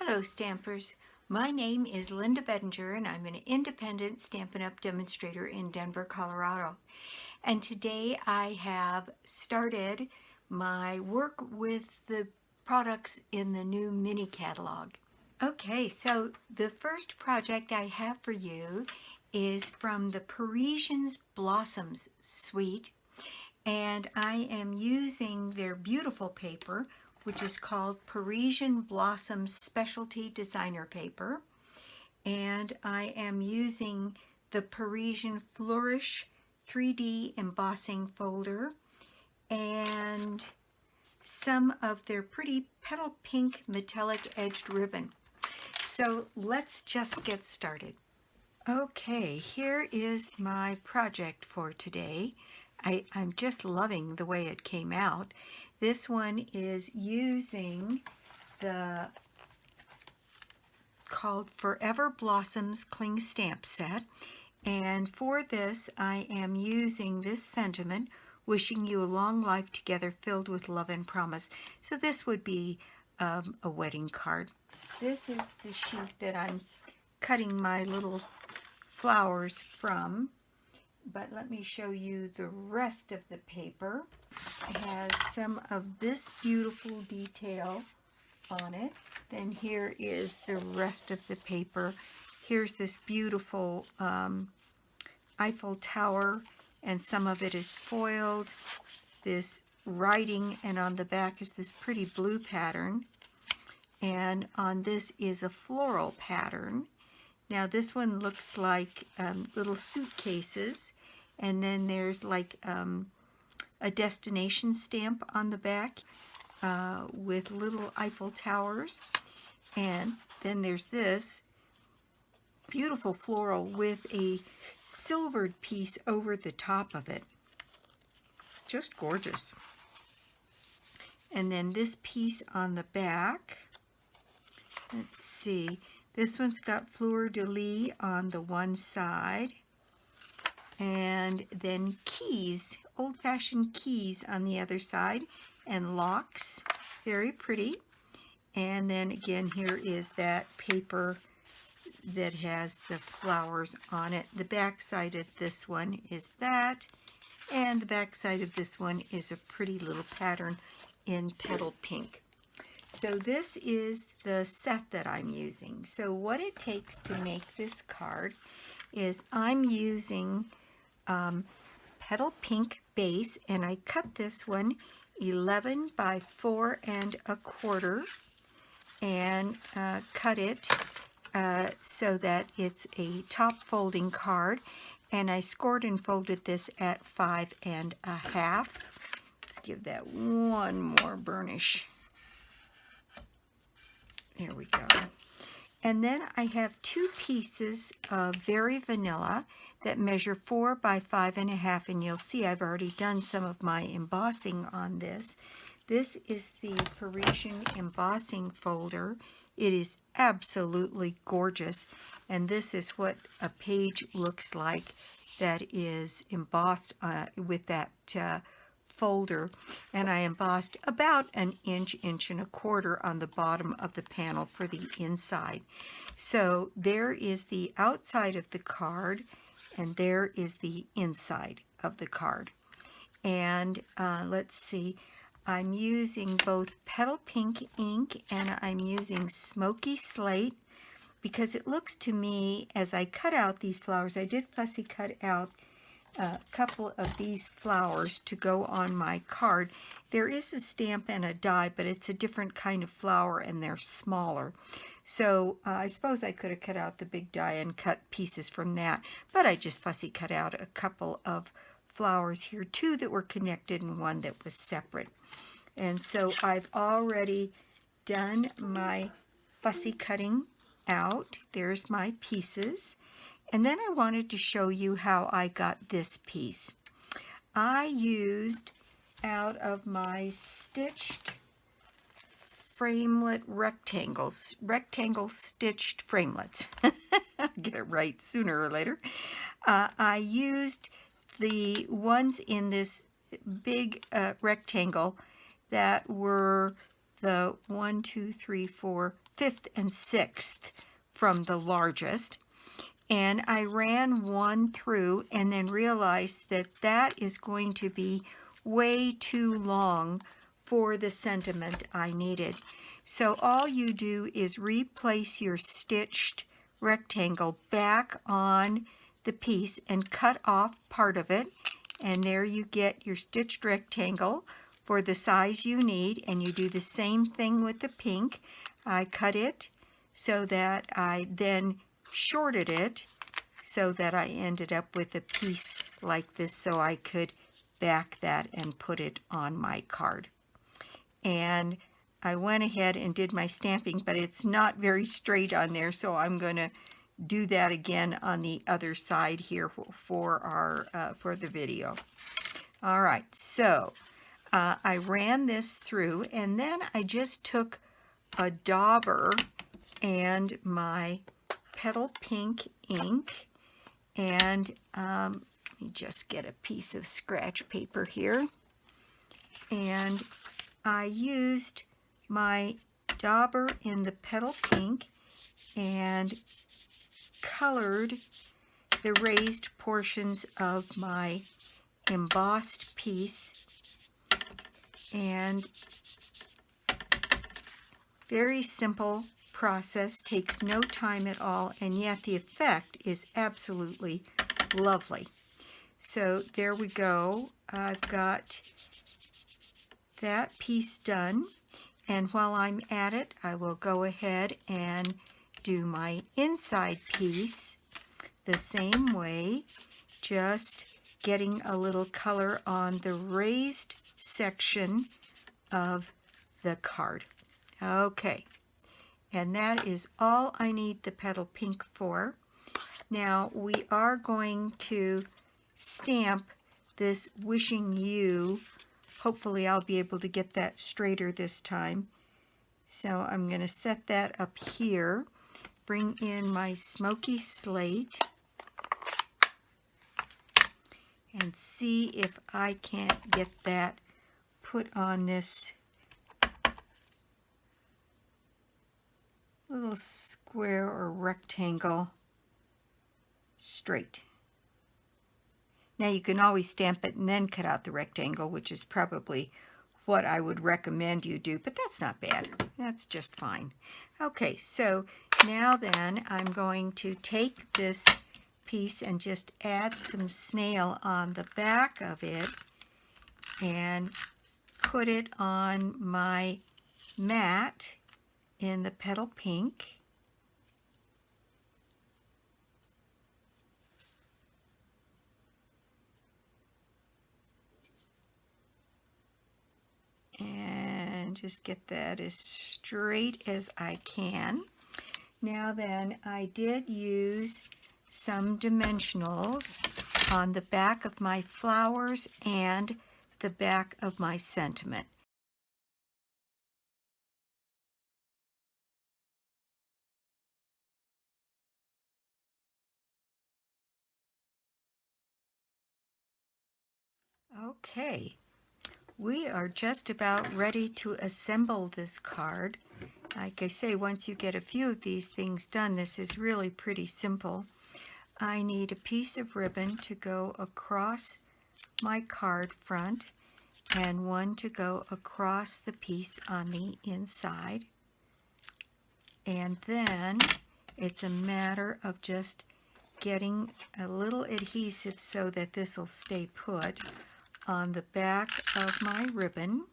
Hello Stampers, my name is Linda Bedinger and I'm an independent Stampin' Up! Demonstrator in Denver, Colorado. And today I have started my work with the products in the new mini catalog. Okay, so the first project I have for you is from the Parisian's Blossoms suite, and I am using their beautiful paper, which is called Parisian Blossoms Specialty Designer Paper. And I am using the Parisian Flourish 3D embossing folder and some of their pretty petal pink metallic edged ribbon. So let's just get started. Okay, here is my project for today. I'm just loving the way it came out. This one is using the called Forever Blossoms Cling Stamp Set, and for this I am using this sentiment, wishing you a long life together filled with love and promise. So this would be a wedding card. This is the sheet that I'm cutting my little flowers from. But let me show you the rest of the paper. It has some of this beautiful detail on it. Then here is the rest of the paper. Here's this beautiful Eiffel Tower, and some of it is foiled. This writing, and on the back is this pretty blue pattern. And on this is a floral pattern. Now this one looks like little suitcases, and then there's like a destination stamp on the back with little Eiffel Towers. And then there's this beautiful floral with a silvered piece over the top of it. Just gorgeous. And then this piece on the back. Let's see. This one's got fleur-de-lis on the one side, and then keys, old-fashioned keys on the other side, and locks, very pretty. And then again, here is that paper that has the flowers on it. The back side of this one is that, and the back side of this one is a pretty little pattern in petal pink. So this is the set that I'm using. So what it takes to make this card is I'm using Petal Pink Base, and I cut this one 11 by 4 1/4 and cut it so that it's a top folding card, and I scored and folded this at 5 1/2. Let's give that one more burnish. There we go. And then I have two pieces of Very Vanilla that measure 4 by 5 1/2, and you'll see I've already done some of my embossing on this. This is the Parisian embossing folder. It is absolutely gorgeous, and this is what a page looks like that is embossed with that folder, and I embossed about an inch, 1 1/4 on the bottom of the panel for the inside. So there is the outside of the card, and there is the inside of the card. And let's see, I'm using both Petal Pink ink and I'm using Smoky Slate, because it looks to me, as I cut out these flowers, I did fussy cut out a couple of these flowers to go on my card. There is a stamp and a die, but it's a different kind of flower and they're smaller. So I suppose I could have cut out the big die and cut pieces from that, but I just fussy cut out a couple of flowers here, 2 that were connected and 1 that was separate. And so I've already done my fussy cutting out. There's my pieces. And then I wanted to show you how I got this piece. I used out of my stitched framelit rectangle stitched framelits. I'll get it right sooner or later. I used the ones in this big rectangle that were the 1, 2, 3, 4, 5th and 6th from the largest. And I ran one through and then realized that that is going to be way too long for the sentiment I needed. So all you do is replace your stitched rectangle back on the piece and cut off part of it. And there you get your stitched rectangle for the size you need. And you do the same thing with the pink. I cut it so that I then shorted it so that I ended up with a piece like this, so I could back that and put it on my card. And I went ahead and did my stamping, but it's not very straight on there, so I'm going to do that again on the other side here for the video. All right, so I ran this through, and then I just took a dauber and my Petal Pink ink, and let me just get a piece of scratch paper here, and I used my dauber in the Petal Pink and colored the raised portions of my embossed piece, and very simple process, takes no time at all, and yet the effect is absolutely lovely. So there we go. I've got that piece done, and while I'm at it, I will go ahead and do my inside piece the same way, just getting a little color on the raised section of the card. Okay, and that is all I need the Petal Pink for. Now we are going to stamp this Wishing You. Hopefully I'll be able to get that straighter this time. So I'm going to set that up here, bring in my smoky slate, and see if I can't get that put on this little square or rectangle straight. Now you can always stamp it and then cut out the rectangle, which is probably what I would recommend you do, but that's not bad. That's just fine. Okay, so now then I'm going to take this piece and just add some snail on the back of it and put it on my mat in the Petal Pink. And just get that as straight as I can. Now then, I did use some dimensionals on the back of my flowers and the back of my sentiment. Okay, we are just about ready to assemble this card. Like I say, once you get a few of these things done, this is really pretty simple. I need a piece of ribbon to go across my card front and one to go across the piece on the inside. And then it's a matter of just getting a little adhesive so that this will stay put on the back of my ribbon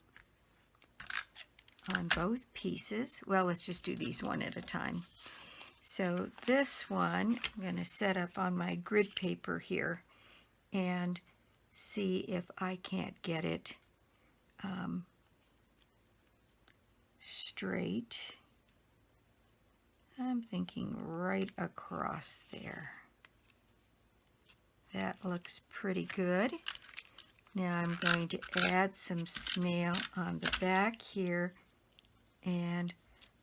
on both pieces. Well, let's just do these one at a time. So this one I'm going to set up on my grid paper here and see if I can't get it straight. I'm thinking right across there. That looks pretty good. Now I'm going to add some snail on the back here and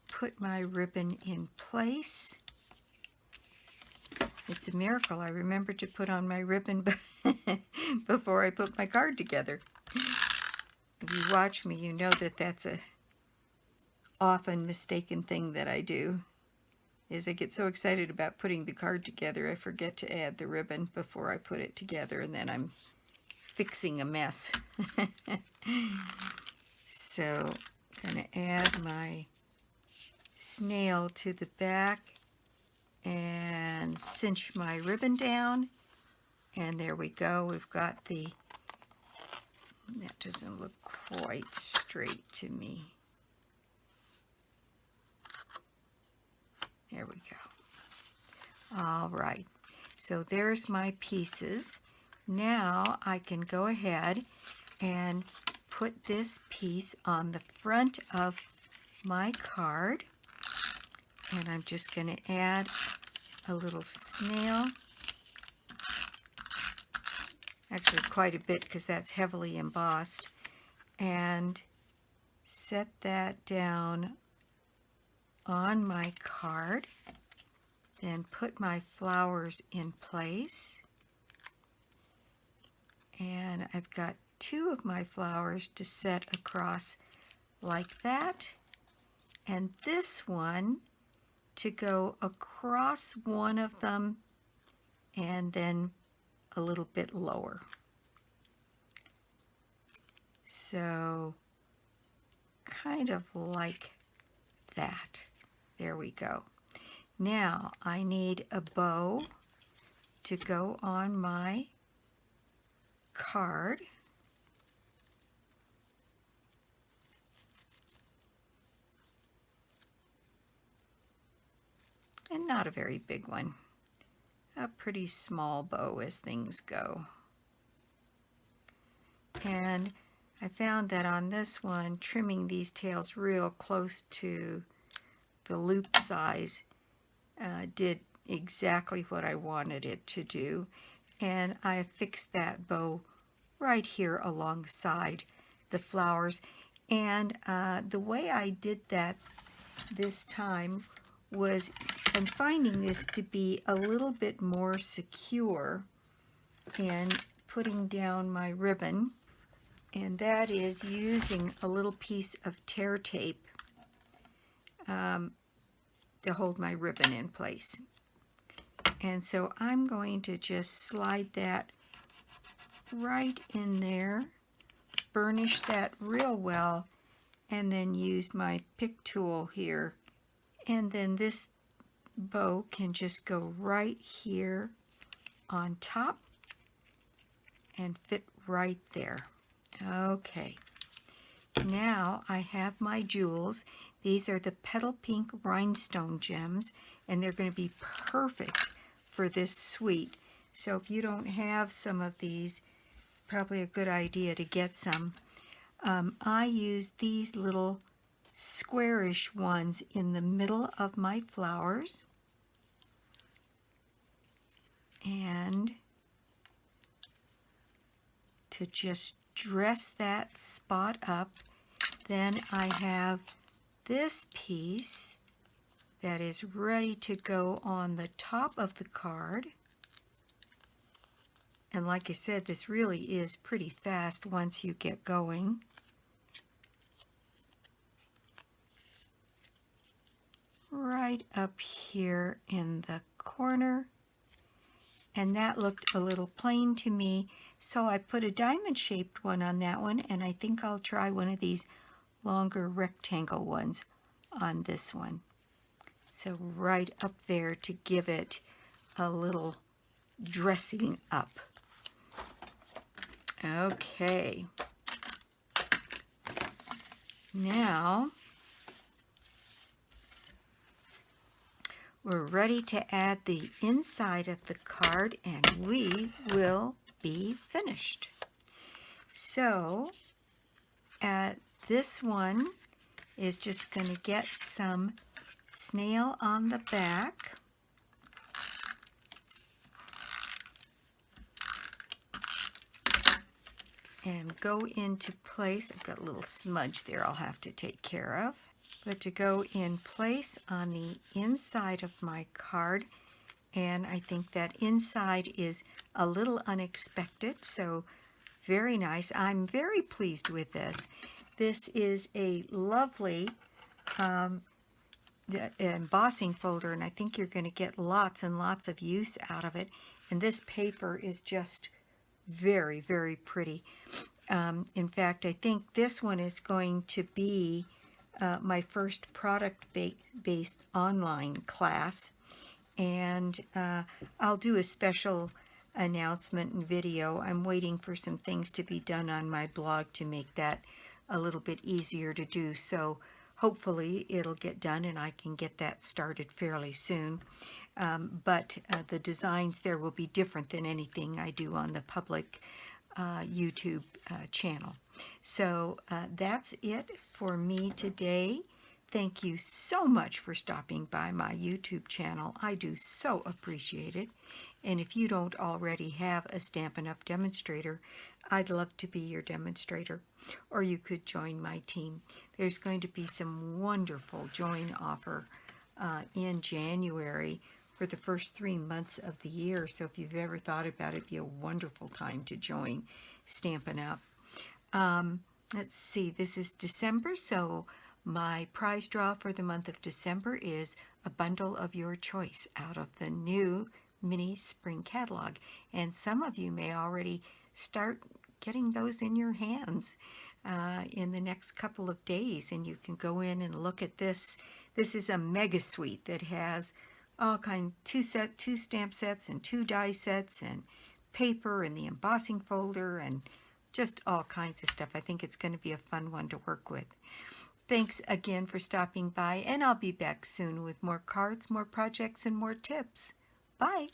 put my ribbon in place. It's a miracle I remembered to put on my ribbon before I put my card together. If you watch me, you know that that's a often mistaken thing that I do, is I get so excited about putting the card together, I forget to add the ribbon before I put it together, and then I'm fixing a mess. So I'm going to add my snail to the back and cinch my ribbon down, and there we go. We've got the, that doesn't look quite straight to me. There we go. All right, so there's my pieces. Now I can go ahead and put this piece on the front of my card, and I'm just going to add a little snail, actually quite a bit because that's heavily embossed, and set that down on my card, then put my flowers in place, and I've got 2 of my flowers to set across like that, and this one to go across one of them and then a little bit lower. So kind of like that. There we go. Now I need a bow to go on my card. And not a very big one. A pretty small bow as things go. And I found that on this one, trimming these tails real close to the loop size did exactly what I wanted it to do. And I fixed that bow right here alongside the flowers. And the way I did that this time was, I'm finding this to be a little bit more secure in putting down my ribbon, and that is using a little piece of tear tape to hold my ribbon in place. And so I'm going to just slide that right in there, burnish that real well, and then use my pick tool here. And then this bow can just go right here on top and fit right there. Okay, now I have my jewels. These are the Petal Pink Rhinestone Gems, and they're going to be perfect for this suite. So if you don't have some of these, it's probably a good idea to get some. I use these little squarish ones in the middle of my flowers, and to just dress that spot up. Then I have this piece that is ready to go on the top of the card, and like I said, this really is pretty fast once you get going. Right up here in the corner, and that looked a little plain to me, so I put a diamond shaped one on that one, and I think I'll try one of these longer rectangle ones on this one. So right up there to give it a little dressing up. Okay, now we're ready to add the inside of the card, and we will be finished. So this one is just going to get some snail on the back. And go into place. I've got a little smudge there I'll have to take care of. But to go in place on the inside of my card, and I think that inside is a little unexpected, so very nice. I'm very pleased with this. This is a lovely embossing folder, and I think you're going to get lots and lots of use out of it. And this paper is just very, very pretty. In fact, I think this one is going to be my first product-based online class, and I'll do a special announcement and video. I'm waiting for some things to be done on my blog to make that a little bit easier to do, so hopefully it'll get done and I can get that started fairly soon. But the designs there will be different than anything I do on the public YouTube channel. So that's it for me today. Thank you so much for stopping by my YouTube channel. I do so appreciate it. And if you don't already have a Stampin' Up! Demonstrator, I'd love to be your demonstrator. Or you could join my team. There's going to be some wonderful join offer in January for the first 3 months of the year. So if you've ever thought about it, it'd be a wonderful time to join Stampin' Up! Let's see, this is December, so my prize draw for the month of December is a bundle of your choice out of the new mini spring catalog. And some of you may already start getting those in your hands in the next couple of days, and you can go in and look at this. This is a mega suite that has all kinds, two stamp sets and 2 die sets and paper and the embossing folder and just all kinds of stuff. I think it's going to be a fun one to work with. Thanks again for stopping by, and I'll be back soon with more cards, more projects, and more tips. Bye.